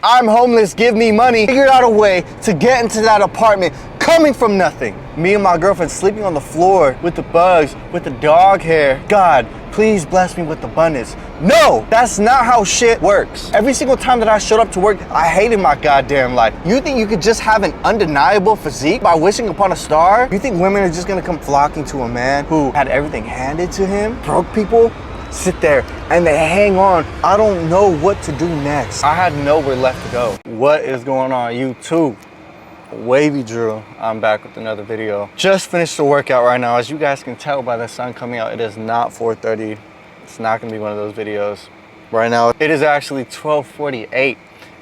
I'm homeless, give me money. Figured out a way to get into that apartment coming from nothing. Me and my girlfriend sleeping on the floor with the bugs, with the dog hair. God, please bless me with abundance. No, that's not how shit works. Every single time that I showed up to work, I hated my goddamn life. You think you could just have an undeniable physique by wishing upon a star? You think women are just gonna come flocking to a man who had everything handed to him? Broke people sit there and they hang on. I don't know what to do next. I had nowhere left to go. What is going on, YouTube? Madedrew, I'm back with another video. Just finished the workout right now. As you guys can tell by the sun coming out, it is not 4:30. It's not gonna be one of those videos. Right now, it is actually 12:48.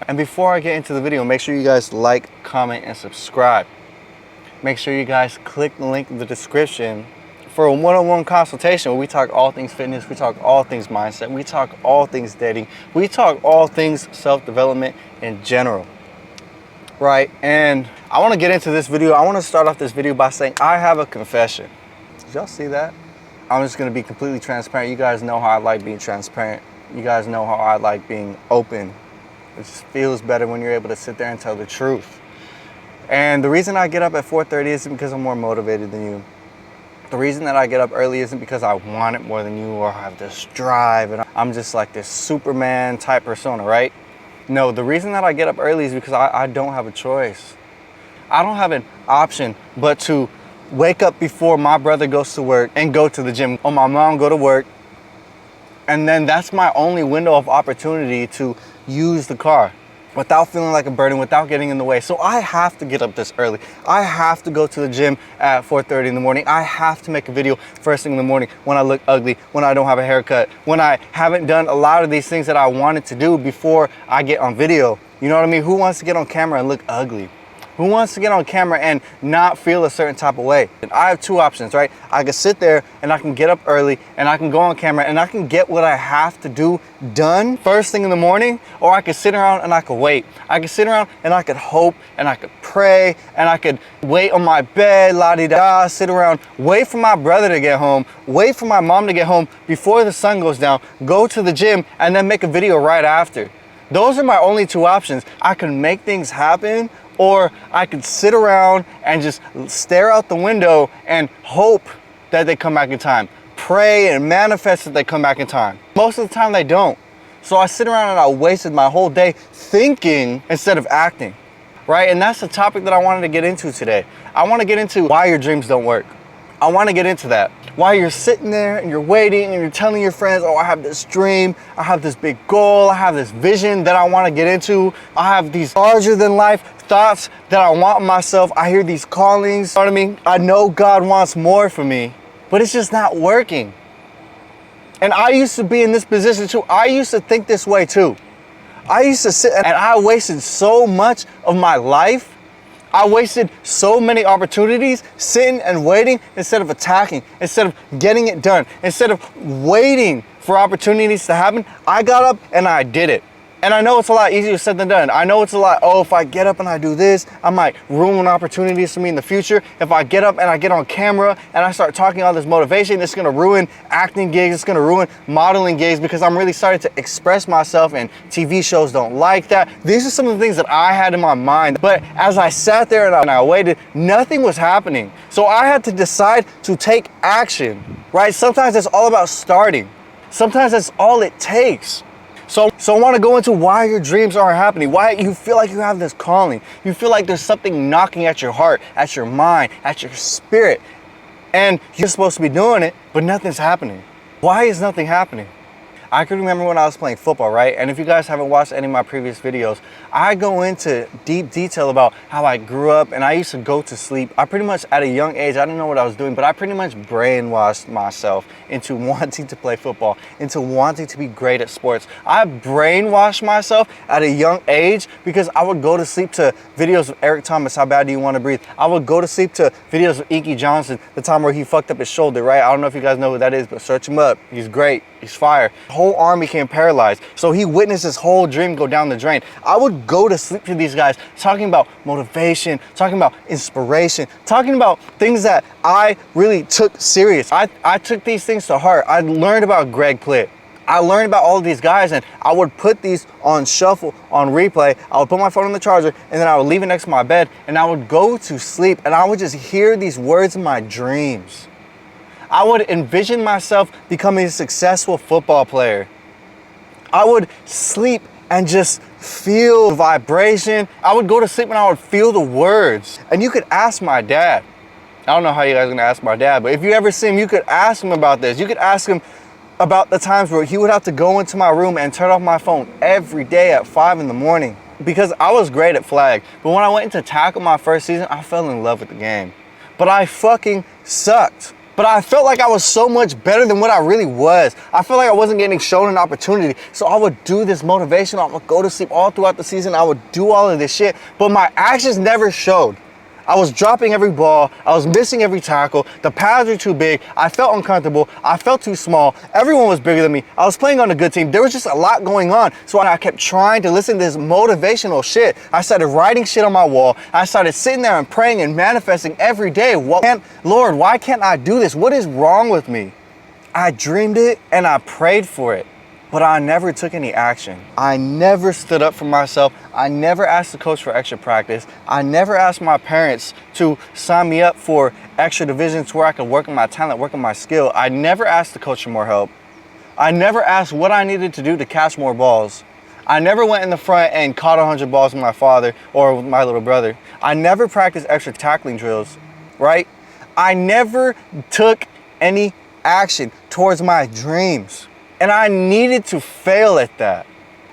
And before I get into the video, make sure you guys like, comment, and subscribe. Make sure you guys click the link in the description for a one-on-one consultation where we talk all things fitness, we talk all things mindset, we talk all things dating, we talk all things self-development in general. Right, and I want to get into this video. I want to start off this video by saying I have a confession. Did y'all see that? I'm just going to be completely transparent. You guys know how I like being transparent. You guys know how I like being open. It just feels better when you're able to sit there and tell the truth. And the reason I get up at 4:30 isn't because I'm more motivated than you. The reason that I get up early isn't because I want it more than you or I have this drive and I'm just like this Superman type persona, right? No, the reason that I get up early is because I don't have a choice. I don't have an option but to wake up before my brother goes to work and go to the gym, or my mom go to work, and then that's my only window of opportunity to use the car without feeling like a burden, without getting in the way. So I have to get up this early. I have to go to the gym at 4:30 in the morning. I have to make a video first thing in the morning when I look ugly, when I don't have a haircut, when I haven't done a lot of these things that I wanted to do before I get on video. You know what I mean? Who wants to get on camera and look ugly? Who wants to get on camera and not feel a certain type of way? And I have two options, right? I can sit there and I can get up early and I can go on camera and I can get what I have to do done first thing in the morning, or I could sit around and I could wait. I could sit around and I could hope and I could pray and I could wait on my bed, la-di-da, sit around, wait for my brother to get home, wait for my mom to get home before the sun goes down, go to the gym, and then make a video right after. Those are my only two options. I can make things happen, or I could sit around and just stare out the window and hope that they come back in time. Pray and manifest that they come back in time. Most of the time they don't. So I sit around and I wasted my whole day thinking instead of acting, right? And that's the topic that I wanted to get into today. I want to get into why your dreams don't work. I want to get into that. Why you're sitting there and you're waiting and you're telling your friends, oh, I have this dream, I have this big goal, I have this vision that I want to get into, I have these larger than life thoughts that I want myself, I hear these callings, you know what I mean? I know God wants more for me, but it's just not working. And I used to be in this position too. I used to think this way too. I used to sit and I wasted so much of my life. I wasted so many opportunities sitting and waiting instead of attacking, instead of getting it done, instead of waiting for opportunities to happen. I got up and I did it. And I know it's a lot easier said than done. I know it's a lot, oh, if I get up and I do this, I might ruin opportunities for me in the future. If I get up and I get on camera and I start talking all this motivation, it's gonna ruin acting gigs, it's gonna ruin modeling gigs because I'm really starting to express myself and TV shows don't like that. These are some of the things that I had in my mind. But as I sat there and I waited, nothing was happening. So I had to decide to take action, right? Sometimes it's all about starting. Sometimes that's all it takes. So I want to go into why your dreams aren't happening, why you feel like you have this calling. You feel like there's something knocking at your heart, at your mind, at your spirit, and you're supposed to be doing it, but nothing's happening. Why is nothing happening? I can remember when I was playing football, right? And if you guys haven't watched any of my previous videos, I go into deep detail about how I grew up and I used to go to sleep. I pretty much, at a young age, I didn't know what I was doing, but I pretty much brainwashed myself into wanting to play football, into wanting to be great at sports. I brainwashed myself at a young age because I would go to sleep to videos of Eric Thomas, How Bad Do You Want to Breathe? I would go to sleep to videos of Inky Johnson, the time where he fucked up his shoulder, right? I don't know if you guys know who that is, but search him up. He's great. He's fire. Whole arm became paralyzed. So he witnessed his whole dream go down the drain. I would go to sleep to these guys talking about motivation, talking about inspiration, talking about things that I really took serious. I took these things to heart. I learned about Greg Plitt. I learned about all of these guys, and I would put these on shuffle, on replay. I would put my phone on the charger, and then I would leave it next to my bed, and I would go to sleep, and I would just hear these words in my dreams. I would envision myself becoming a successful football player. I would sleep and just feel the vibration. I would go to sleep and I would feel the words. And you could ask my dad. I don't know how you guys are gonna ask my dad, but if you ever see him, you could ask him about this. You could ask him about the times where he would have to go into my room and turn off my phone every day at 5 in the morning because I was great at flag. But when I went into tackle my first season, I fell in love with the game. But I fucking sucked. But I felt like I was so much better than what I really was. I felt like I wasn't getting shown an opportunity. So I would do this motivation. I would go to sleep all throughout the season. I would do all of this shit, but my actions never showed. I was dropping every ball. I was missing every tackle. The pads were too big. I felt uncomfortable. I felt too small. Everyone was bigger than me. I was playing on a good team. There was just a lot going on. So I kept trying to listen to this motivational shit. I started writing shit on my wall. I started sitting there and praying and manifesting every day. Lord, why can't I do this? What is wrong with me? I dreamed it and I prayed for it, but I never took any action. I never stood up for myself. I never asked the coach for extra practice. I never asked my parents to sign me up for extra divisions where I could work on my talent, work on my skill. I never asked the coach for more help. I never asked what I needed to do to catch more balls. I never went in the front and caught 100 balls with my father or with my little brother. I never practiced extra tackling drills, right? I never took any action towards my dreams. And I needed to fail at that.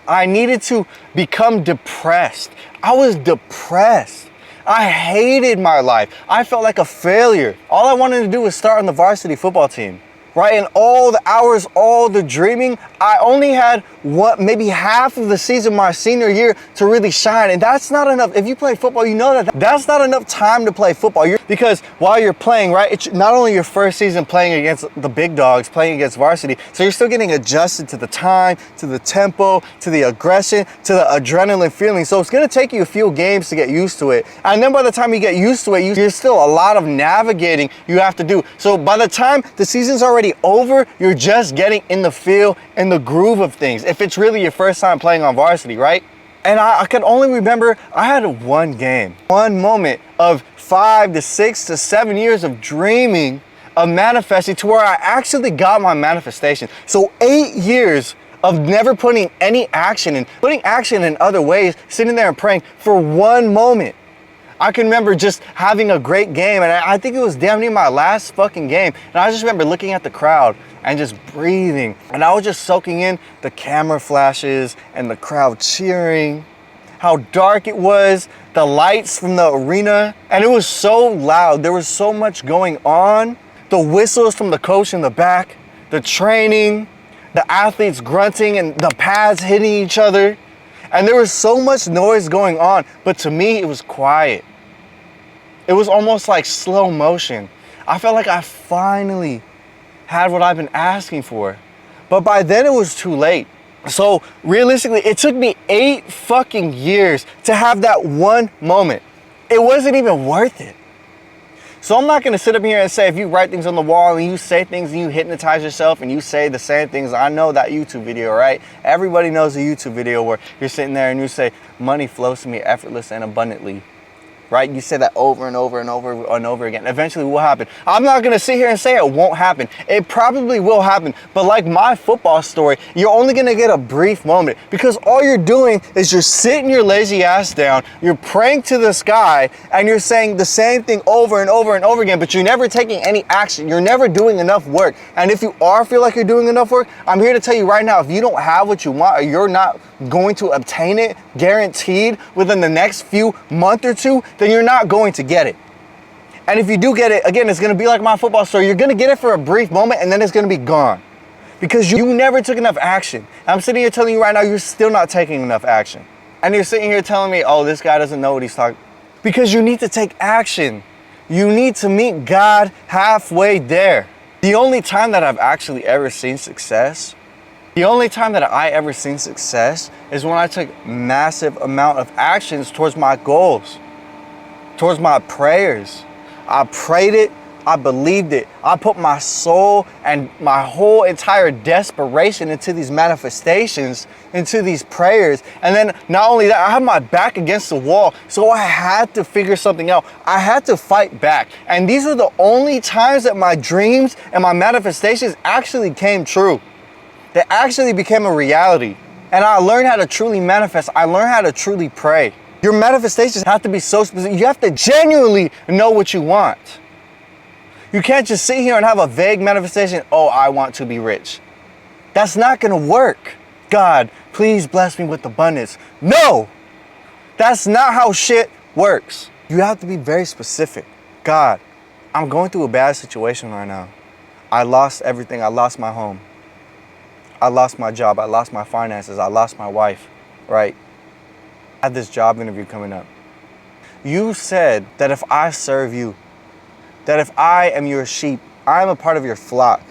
I needed to become depressed. I was depressed. I hated my life. I felt like a failure. All I wanted to do was start on the varsity football team, right? And all the hours, all the dreaming, I only had maybe half of the season my senior year to really shine. And that's not enough. If you play football, you know that that's not enough time to play football. Because while you're playing, right, it's not only your first season playing against the big dogs, playing against varsity, so you're still getting adjusted to the time, to the tempo, to the aggression, to the adrenaline feeling. So it's gonna take you a few games to get used to it. And then by the time you get used to it, there's still a lot of navigating you have to do. So by the time the season's already over, you're just getting in the feel and the groove of things. If it's really your first time playing on varsity, right? And I can only remember I had one game, one moment of 5 to 6 to 7 years of dreaming, of manifesting to where I actually got my manifestation. So 8 years of never putting any action in, putting action in other ways, sitting there and praying for one moment. I can remember just having a great game, and I think it was damn near my last fucking game. And I just remember looking at the crowd and just breathing. And I was just soaking in the camera flashes and the crowd cheering, how dark it was, the lights from the arena. And it was so loud. There was so much going on. The whistles from the coach in the back, the training, the athletes grunting and the pads hitting each other. And there was so much noise going on, but to me, it was quiet. It was almost like slow motion. I felt like I finally had what I've been asking for. But by then it was too late. So realistically, it took me 8 fucking years to have that one moment. It wasn't even worth it. So I'm not gonna sit up here and say if you write things on the wall and you say things and you hypnotize yourself and you say the same things. I know that YouTube video, right? Everybody knows the YouTube video where you're sitting there and you say, money flows to me effortless and abundantly. Right? You say that over and over and over and over again. Eventually it will happen. I'm not gonna sit here and say it won't happen. It probably will happen. But like my football story, you're only gonna get a brief moment because all you're doing is you're sitting your lazy ass down, you're praying to the sky, and you're saying the same thing over and over and over again, but you're never taking any action. You're never doing enough work. And if you feel like you're doing enough work, I'm here to tell you right now, if you don't have what you want or you're not going to obtain it guaranteed within the next few month or two, then you're not going to get it. And if you do get it, again, it's gonna be like my football story. You're gonna get it for a brief moment and then it's gonna be gone because you never took enough action. I'm sitting here telling you right now, you're still not taking enough action. And you're sitting here telling me, oh, this guy doesn't know what he's talking. Because you need to take action. You need to meet God halfway there. The only time that I've actually ever seen success, the only time that I ever seen success is when I took massive amount of actions towards my goals, towards my prayers. I prayed it I believed it. I put my soul and my whole entire desperation into these manifestations, into these prayers. And then not only that, I had my back against the wall. So I had to figure something out. I had to fight back. And these are the only times that my dreams and my manifestations actually came true. They actually became a reality. And I learned how to truly manifest. I learned how to truly pray. Your manifestations have to be so specific. You have to genuinely know what you want. You can't just sit here and have a vague manifestation, oh, I want to be rich. That's not gonna work. God, please bless me with abundance. No, that's not how shit works. You have to be very specific. God, I'm going through a bad situation right now. I lost everything. I lost my home. I lost my job. I lost my finances. I lost my wife, right? I have this job interview coming up. You said that if I serve you, that if I am your sheep, I am a part of your flock,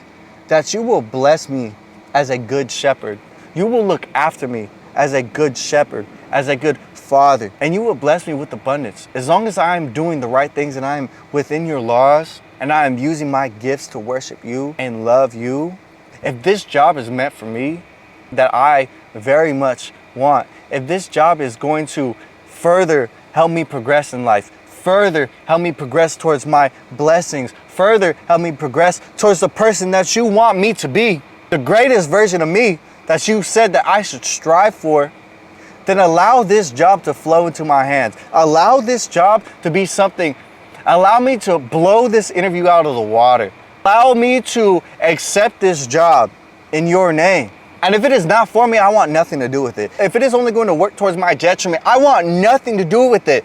that you will bless me as a good shepherd. You will look after me as a good shepherd, as a good father, and you will bless me with abundance. As long as I am doing the right things and I am within your laws and I am using my gifts to worship you and love you, if this job is meant for me, that I very much want, if this job is going to further help me progress in life, further help me progress towards my blessings, further help me progress towards the person that you want me to be, the greatest version of me that you said that I should strive for, then allow this job to flow into my hands. Allow this job to be something. Allow me to blow this interview out of the water. Allow me to accept this job in your name. And if it is not for me, I want nothing to do with it. If it is only going to work towards my detriment, I want nothing to do with it.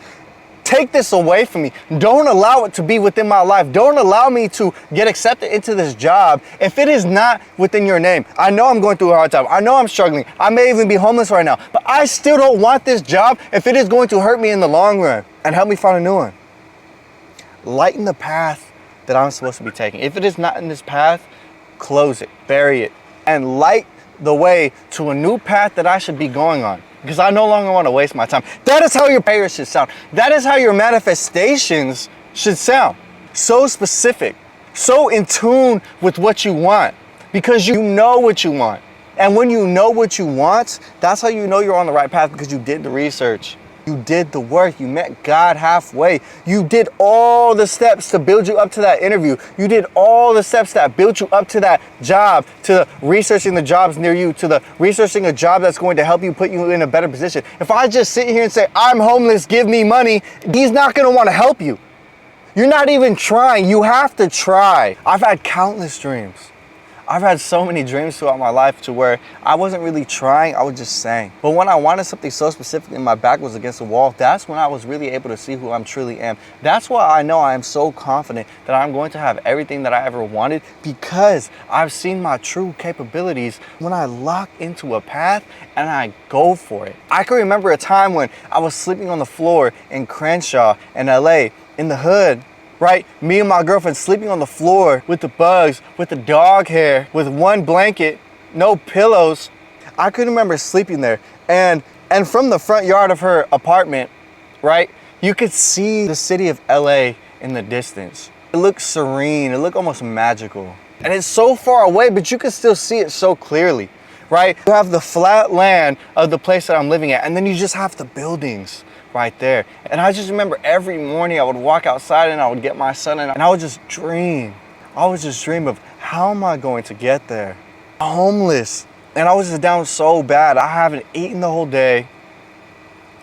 Take this away from me. Don't allow it to be within my life. Don't allow me to get accepted into this job if it is not within your name. I know I'm going through a hard time. I know I'm struggling. I may even be homeless right now, but I still don't want this job if it is going to hurt me in the long run. And help me find a new one. Lighten the path that I'm supposed to be taking. If it is not in this path, close it, bury it, and light the way to a new path that I should be going on. Because I no longer want to waste my time. That is how your prayers should sound. That is how your manifestations should sound. So specific, so in tune with what you want, because you know what you want. And when you know what you want, that's how you know you're on the right path, because you did the research. You did the work. You met God halfway. You did all the steps to build you up to that interview. You did all the steps that built you up to that job, to researching the jobs near you, to the researching a job that's going to help you put you in a better position. If I just sit here and say, I'm homeless, give me money, he's not going to want to help you. You're not even trying. You have to try. I've had countless dreams. I've had so many dreams throughout my life to where I wasn't really trying, I was just saying. But when I wanted something so specific and my back was against the wall, that's when I was really able to see who I truly am. That's why I know I am so confident that I'm going to have everything that I ever wanted, because I've seen my true capabilities when I lock into a path and I go for it. I can remember a time when I was sleeping on the floor in Crenshaw in LA, in the hood, right? Me and my girlfriend sleeping on the floor with the bugs, with the dog hair, with one blanket, no pillows. I could remember sleeping there. And from the front yard of her apartment, right, you could see the city of LA in the distance. It looked serene, it looked almost magical. And it's so far away, but you can still see it so clearly, right? You have the flat land of the place that I'm living at, and then you just have the buildings right there. And I just remember every morning I would walk outside and I would get my son and I would just dream. I would just dream of, how am I going to get there? Homeless. And I was just down so bad. I haven't eaten the whole day.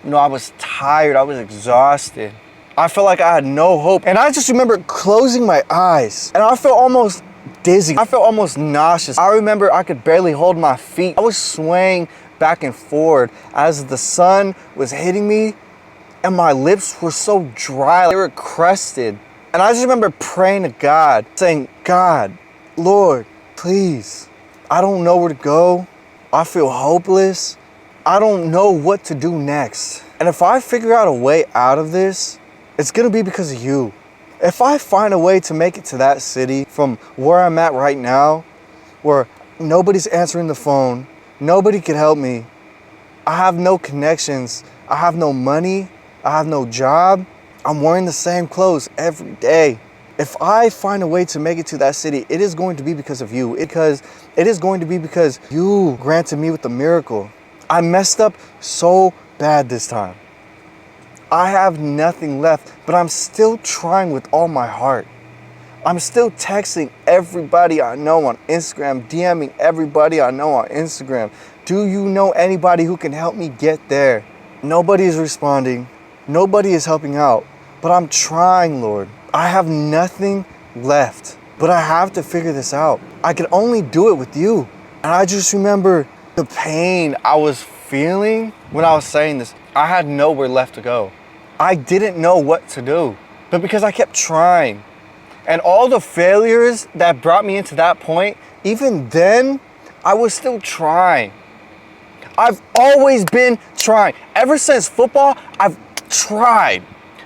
You know, I was tired. I was exhausted. I felt like I had no hope. And I just remember closing my eyes and I felt almost dizzy. I felt almost nauseous. I remember I could barely hold my feet. I was swaying back and forward as the sun was hitting me. And my lips were so dry, they were crusted. And I just remember praying to God, saying, God, Lord, please, I don't know where to go. I feel hopeless. I don't know what to do next. And if I figure out a way out of this, it's gonna be because of you. If I find a way to make it to that city from where I'm at right now, where nobody's answering the phone, nobody could help me, I have no connections, I have no money, I have no job, I'm wearing the same clothes every day. If I find a way to make it to that city, it is going to be because of you. It is going to be because you granted me with the miracle. I messed up so bad this time. I have nothing left, but I'm still trying with all my heart. I'm still texting everybody I know on Instagram, DMing everybody I know on Instagram. Do you know anybody who can help me get there? Nobody is responding. Nobody is helping out, but I'm trying, Lord. I have nothing left, but I have to figure this out. I can only do it with you. And I just remember the pain I was feeling when I was saying this. I had nowhere left to go. I didn't know what to do, but because I kept trying and all the failures that brought me into that point, even then, I was still trying. I've always been trying. Ever since football, I've tried.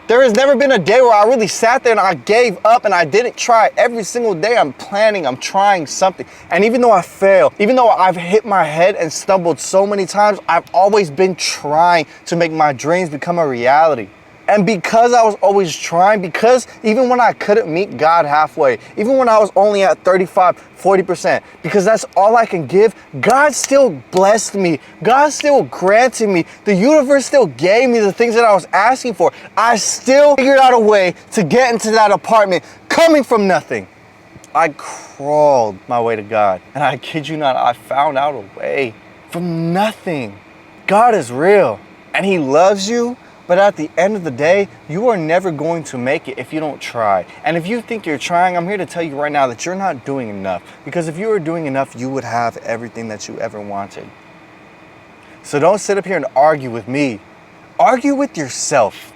There has never been a day where I really sat there and I gave up and I didn't try. Every single day I'm planning, I'm trying something. And even though I fail, even though I've hit my head and stumbled so many times, I've always been trying to make my dreams become a reality. And because I was always trying, because even when I couldn't meet God halfway, even when I was only at 35, 40%, because that's all I can give, God still blessed me. God still granted me. The universe still gave me the things that I was asking for. I still figured out a way to get into that apartment coming from nothing. I crawled my way to God. And I kid you not, I found out a way from nothing. God is real and He loves you. But at the end of the day, you are never going to make it if you don't try. And if you think you're trying, I'm here to tell you right now that you're not doing enough. Because if you were doing enough, you would have everything that you ever wanted. So don't sit up here and argue with me. Argue with yourself.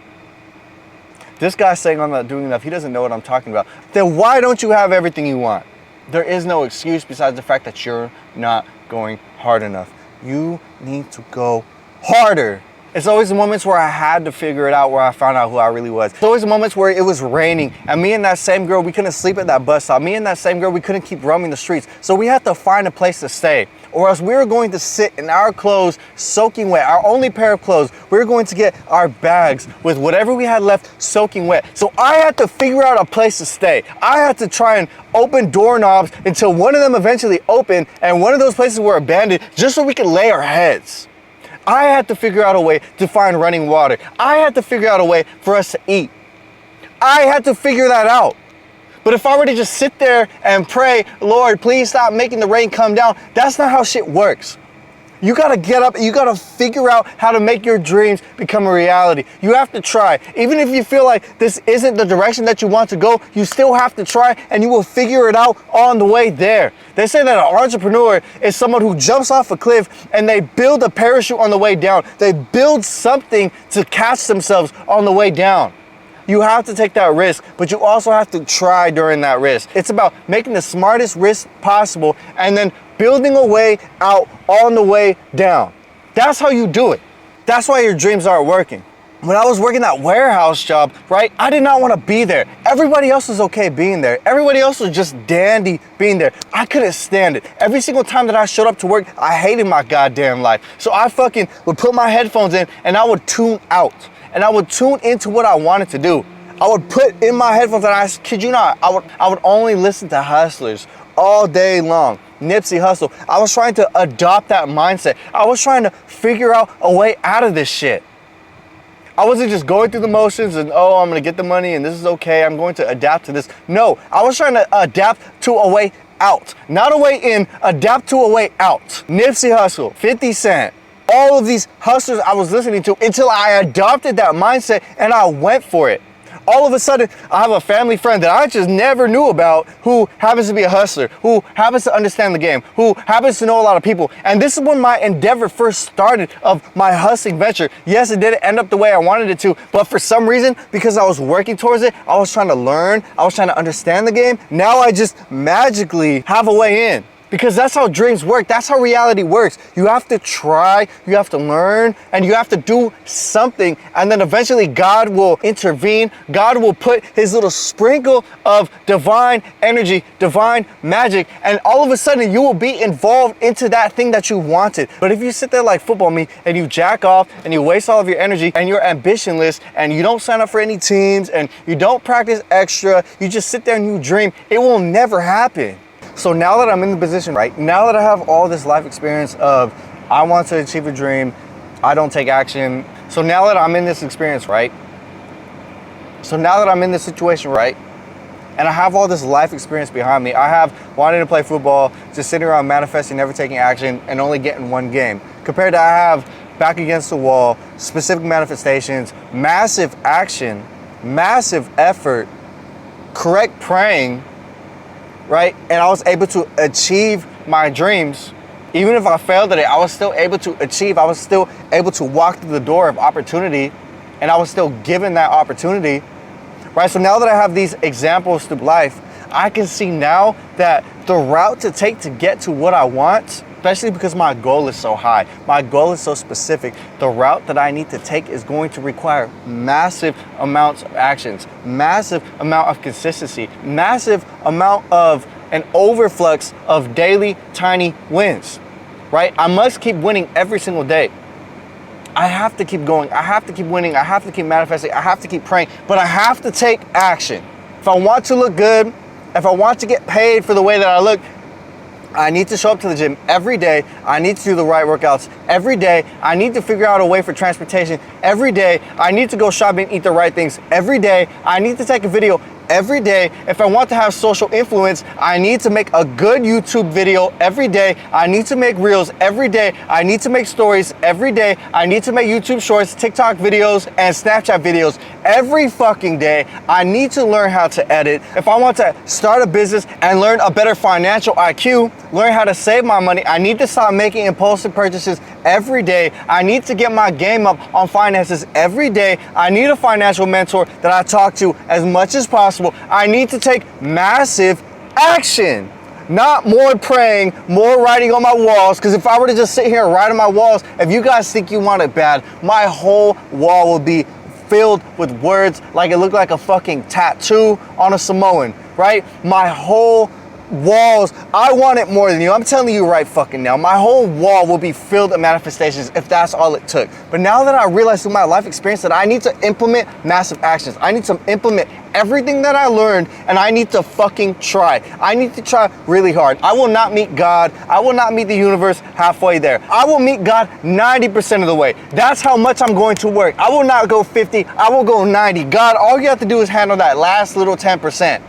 This guy saying I'm not doing enough, he doesn't know what I'm talking about. Then why don't you have everything you want? There is no excuse besides the fact that you're not going hard enough. You need to go harder. It's always the moments where I had to figure it out, where I found out who I really was. It's always the moments where it was raining and me and that same girl, we couldn't sleep at that bus stop. Me and that same girl, we couldn't keep roaming the streets. So we had to find a place to stay, or else we were going to sit in our clothes soaking wet, our only pair of clothes. We were going to get our bags with whatever we had left soaking wet. So I had to figure out a place to stay. I had to try and open doorknobs until one of them eventually opened and one of those places were abandoned just so we could lay our heads. I had to figure out a way to find running water. I had to figure out a way for us to eat. I had to figure that out. But if I were to just sit there and pray, Lord, please stop making the rain come down, that's not how shit works. You gotta get up, you gotta figure out how to make your dreams become a reality. You have to try. Even if you feel like this isn't the direction that you want to go, you still have to try and you will figure it out on the way there. They say that an entrepreneur is someone who jumps off a cliff and they build a parachute on the way down. They build something to catch themselves on the way down. You have to take that risk, but you also have to try during that risk. It's about making the smartest risk possible and then building a way out on the way down. That's how you do it. That's why your dreams aren't working. When I was working that warehouse job, right, I did not want to be there. Everybody else was okay being there. Everybody else was just dandy being there. I couldn't stand it. Every single time that I showed up to work, I hated my goddamn life. So I fucking would put my headphones in and I would tune out. And I would tune into what I wanted to do. I would put in my headphones and I kid you not, I would only listen to hustlers all day long. Nipsey Hussle. I was trying to adopt that mindset. I was trying to figure out a way out of this shit. I wasn't just going through the motions and, oh, I'm gonna get the money and this is okay, I'm going to adapt to this. No, I was trying to adapt to a way out. Not a way in, adapt to a way out. Nipsey Hussle, 50 Cent, all of these hustlers I was listening to until I adopted that mindset and I went for it. All of a sudden, I have a family friend that I just never knew about who happens to be a hustler, who happens to understand the game, who happens to know a lot of people. And this is when my endeavor first started of my hustling venture. Yes, it didn't end up the way I wanted it to, but for some reason, because I was working towards it, I was trying to learn, I was trying to understand the game. Now I just magically have a way in. Because that's how dreams work. That's how reality works. You have to try, you have to learn, and you have to do something. And then eventually God will intervene. God will put his little sprinkle of divine energy, divine magic, and all of a sudden you will be involved into that thing that you wanted. But if you sit there like football me and you jack off and you waste all of your energy and you're ambitionless and you don't sign up for any teams and you don't practice extra, you just sit there and you dream, it will never happen. So now that I'm in the position, right, now that I have all this life experience of I want to achieve a dream, I don't take action. So now that I'm in this experience, right, so now that I'm in this situation, right, and I have all this life experience behind me, I have wanting to play football, just sitting around manifesting, never taking action, and only getting one game. Compared to I have back against the wall, specific manifestations, massive action, massive effort, correct praying, right? And I was able to achieve my dreams. Even if I failed at it, I was still able to achieve. I was still able to walk through the door of opportunity, and I was still given that opportunity, right? So now that I have these examples through life, I can see now that the route to take to get to what I want, especially because my goal is so high, my goal is so specific, the route that I need to take is going to require massive amounts of actions, massive amount of consistency, massive amount of an overflux of daily tiny wins, right? I must keep winning every single day. I have to keep going. I have to keep winning. I have to keep manifesting. I have to keep praying, but I have to take action. If I want to look good, if I want to get paid for the way that I look, I need to show up to the gym every day. I need to do the right workouts every day. I need to figure out a way for transportation every day. I need to go shopping and eat the right things every day. I need to take a video every day. If I want to have social influence, I need to make a good YouTube video every day. I need to make reels every day. I need to make stories every day. I need to make YouTube shorts, TikTok videos, and Snapchat videos every fucking day. I need to learn how to edit. If I want to start a business and learn a better financial IQ, learn how to save my money, I need to stop making impulsive purchases every day. I need to get my game up on finances every day. I need a financial mentor that I talk to as much as possible. I need to take massive action, not more praying, more writing on my walls, because if I were to just sit here and write on my walls, if you guys think you want it bad, my whole wall will be filled with words like it looked like a fucking tattoo on a Samoan, right? My whole walls, I want it more than you. I'm telling you right fucking now, my whole wall will be filled with manifestations if that's all it took. But now that I realize through my life experience that I need to implement massive actions, I need to implement everything that I learned, and I need to fucking try. I need to try really hard. I will not meet God. I will not meet the universe halfway there. I will meet God 90% of the way. That's how much I'm going to work. I will not go 50. I will go 90. God, all you have to do is handle that last little 10%.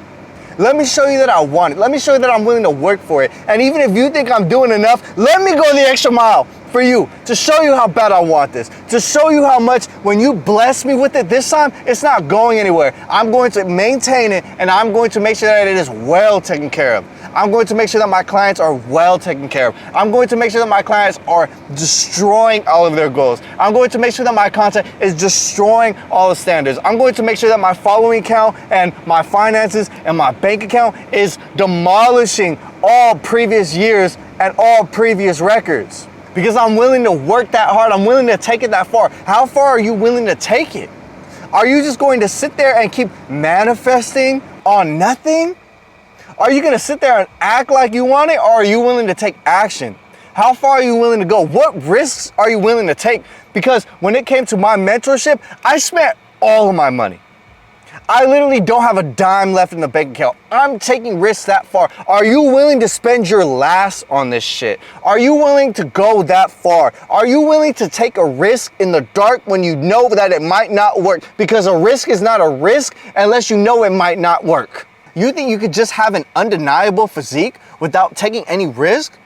Let me show you that I want it. Let me show you that I'm willing to work for it. And even if you think I'm doing enough, let me go the extra mile for you to show you how bad I want this, to show you how much when you bless me with it this time, it's not going anywhere. I'm going to maintain it, and I'm going to make sure that it is well taken care of. I'm going to make sure that my clients are well taken care of. I'm going to make sure that my clients are destroying all of their goals. I'm going to make sure that my content is destroying all the standards. I'm going to make sure that my following count and my finances and my bank account is demolishing all previous years and all previous records. Because I'm willing to work that hard. I'm willing to take it that far. How far are you willing to take it? Are you just going to sit there and keep manifesting on nothing? Are you going to sit there and act like you want it, or are you willing to take action? How far are you willing to go? What risks are you willing to take? Because when it came to my mentorship, I spent all of my money. I literally don't have a dime left in the bank account. I'm taking risks that far. Are you willing to spend your last on this shit? Are you willing to go that far? Are you willing to take a risk in the dark when you know that it might not work? Because a risk is not a risk unless you know it might not work. You think you could just have an undeniable physique without taking any risk?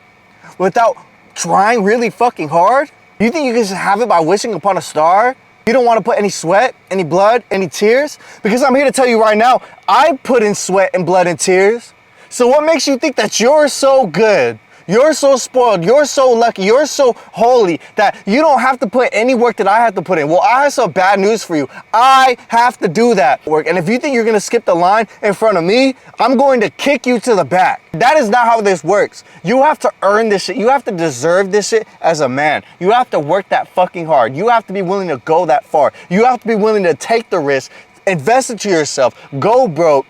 Without trying really fucking hard? You think you can just have it by wishing upon a star? You don't want to put any sweat, any blood, any tears? Because I'm here to tell you right now, I put in sweat and blood and tears. So what makes you think that you're so good? You're so spoiled, you're so lucky, you're so holy that you don't have to put any work that I have to put in. Well, I have some bad news for you. I have to do that work. And if you think you're gonna skip the line in front of me, I'm going to kick you to the back. That is not how this works. You have to earn this shit. You have to deserve this shit as a man. You have to work that fucking hard. You have to be willing to go that far. You have to be willing to take the risk, invest into yourself, go broke.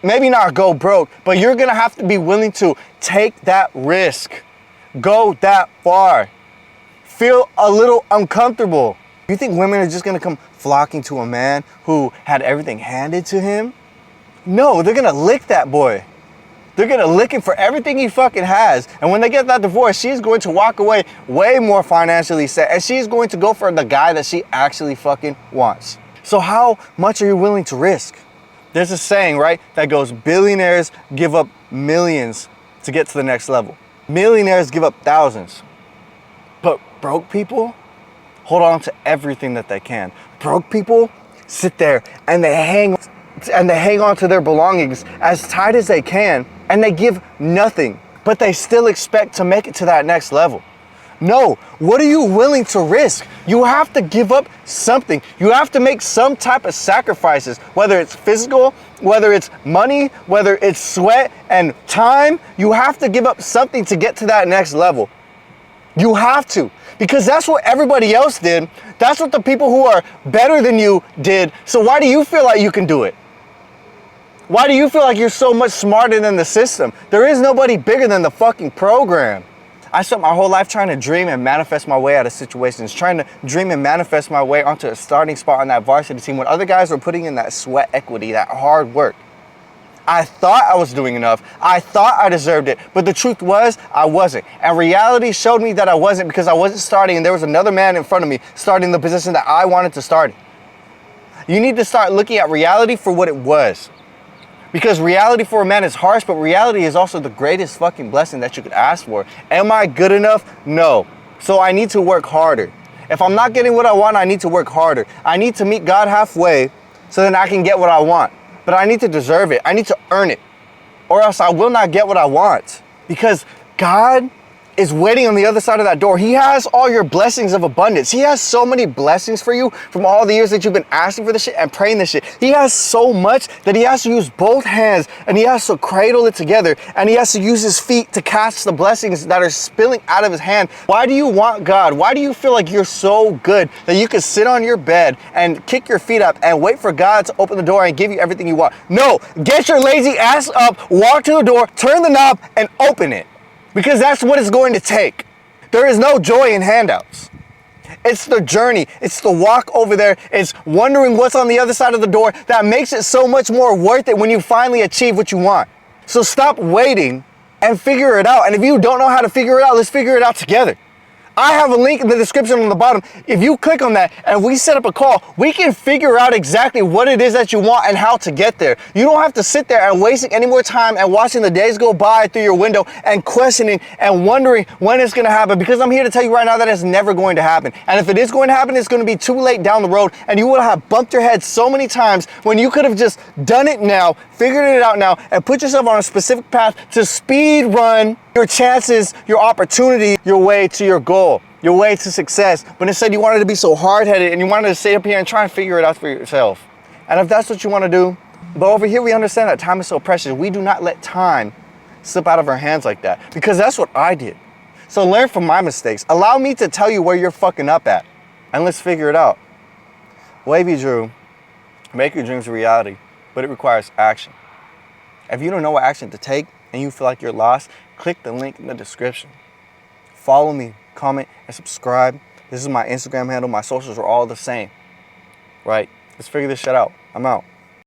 Maybe not go broke, but you're gonna have to be willing to take that risk. Go that far. Feel a little uncomfortable. You think women are just gonna come flocking to a man who had everything handed to him? No, they're gonna lick that boy. They're gonna lick him for everything he fucking has. And when they get that divorce, she's going to walk away way more financially set, and she's going to go for the guy that she actually fucking wants. So how much are you willing to risk? There's a saying, right, that goes, billionaires give up millions to get to the next level. Millionaires give up thousands. But broke people hold on to everything that they can. Broke people sit there and they hang on to their belongings as tight as they can, and they give nothing, but they still expect to make it to that next level. No, what are you willing to risk? You have to give up something. You have to make some type of sacrifices, whether it's physical, whether it's money, whether it's sweat and time. You have to give up something to get to that next level. You have to, because that's what everybody else did. That's what the people who are better than you did. So why do you feel like you can do it? Why do you feel like you're so much smarter than the system? There is nobody bigger than the fucking program. I spent my whole life trying to dream and manifest my way out of situations, trying to dream and manifest my way onto a starting spot on that varsity team when other guys were putting in that sweat equity, that hard work. I thought I was doing enough. I thought I deserved it. But the truth was, I wasn't. And reality showed me that I wasn't, because I wasn't starting and there was another man in front of me starting the position that I wanted to start. You need to start looking at reality for what it was. Because reality for a man is harsh, but reality is also the greatest fucking blessing that you could ask for. Am I good enough? No. So I need to work harder. If I'm not getting what I want, I need to work harder. I need to meet God halfway so then I can get what I want. But I need to deserve it. I need to earn it. Or else I will not get what I want. Because God is waiting on the other side of that door. He has all your blessings of abundance. He has so many blessings for you from all the years that you've been asking for this shit and praying this shit. He has so much that he has to use both hands, and he has to cradle it together, and he has to use his feet to catch the blessings that are spilling out of his hand. Why do you want God? Why do you feel like you're so good that you could sit on your bed and kick your feet up and wait for God to open the door and give you everything you want? No, get your lazy ass up, walk to the door, turn the knob, and open it. Because that's what it's going to take. There is no joy in handouts. It's the journey. It's the walk over there. It's wondering what's on the other side of the door that makes it so much more worth it when you finally achieve what you want. So stop waiting and figure it out. And if you don't know how to figure it out, let's figure it out together. I have a link in the description on the bottom. If you click on that and we set up a call, we can figure out exactly what it is that you want and how to get there. You don't have to sit there and wasting any more time and watching the days go by through your window and questioning and wondering when it's gonna happen, because I'm here to tell you right now that it's never going to happen. And if it is going to happen, it's gonna be too late down the road, and you will have bumped your head so many times when you could have just done it now, figured it out now, and put yourself on a specific path to speed run your chances, your opportunity, your way to your goal, your way to success. But instead you wanted to be so hard-headed and you wanted to stay up here and try and figure it out for yourself. And if that's what you want to do, but over here we understand that time is so precious. We do not let time slip out of our hands like that, because that's what I did. So learn from my mistakes. Allow me to tell you where you're fucking up at, and let's figure it out. Wavy Drew, make your dreams a reality, but it requires action. If you don't know what action to take and you feel like you're lost, click the link in the description. Follow me, comment, and subscribe. This is my Instagram handle. My socials are all the same, right? Let's figure this shit out. I'm out.